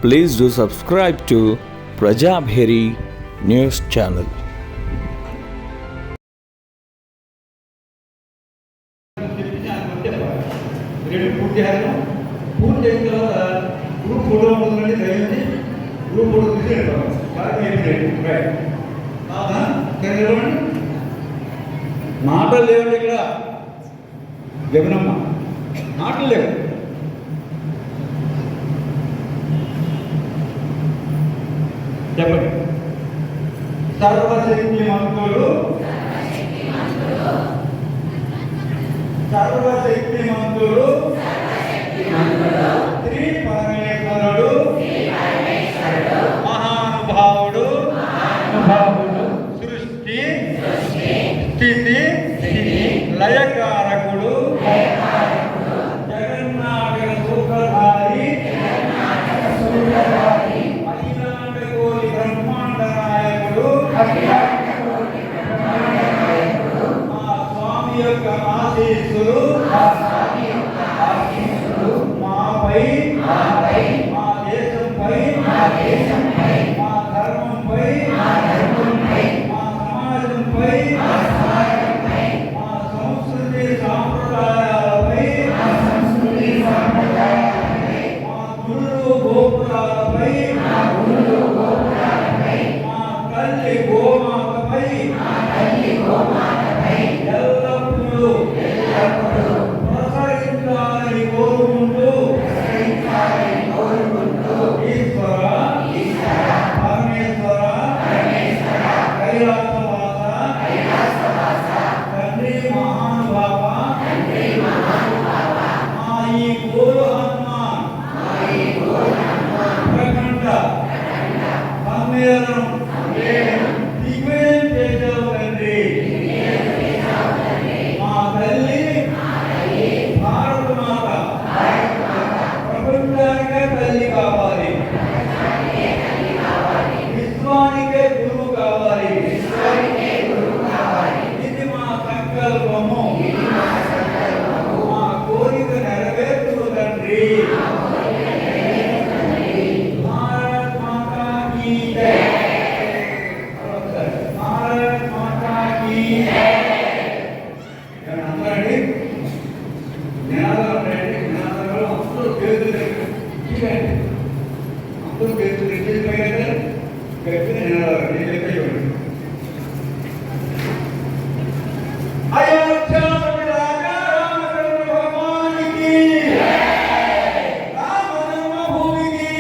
Please do subscribe to Prajabheri News Channel. మాటలు లేవండి ఇక్కడ జగనమ్మ మాటలు లేవు. చెప్పండి. సర్వశక్తి మంతుడు శ్రీ పరమేశ్వరుడు మహానుభావుడు సృష్టి స్థితి లయకారకుడు జగన్నాటక సూత్రధారి అఖిలాండకోటి బ్రహ్మాండ నాయకుడు మా స్వామి యొక్క ఆశీస్సులు మాపై మా దేశంపై మా ధర్మంపై మా సమాజంపై మా సంస్కృతి సాంప్రదాయాలపై మా గురువు గోపురాలపై మా తల్లి గోమాతపై ఎల్లప్పుడూ ప్రసరించాలని కోరుకుంటూ ఈశ్వర పరమేశ్వర కైలాసవాస తండ్రి మహానుభావ మా ఈ గోరు హనుమాన్ ప్రఖండ సమ్మేళనం దిగ్విజయం చేశావు తండ్రి. మా తల్లి భారత మాత ప్రపంచానికే తల్లి కావాలి, విశ్వానికే గురువు కావాలి. ఇది మా సంకల్పము, మా కోరిక నెరవేర్చును తండ్రి. భారత్ మాతా కీ జై. భారత్ మాతా కీ జై. అందరండి నినాదాలు ఉంటాయండి. నినాదాలు అందరూ పేరుతుంది, అందరూ పేరుతుంది. గట్టిన నినాదాలు నేను చెప్పేవాడు. అయోధ్యాపతి రాజా రామచంద్ర భగవానికి రామ జన్మభూమికి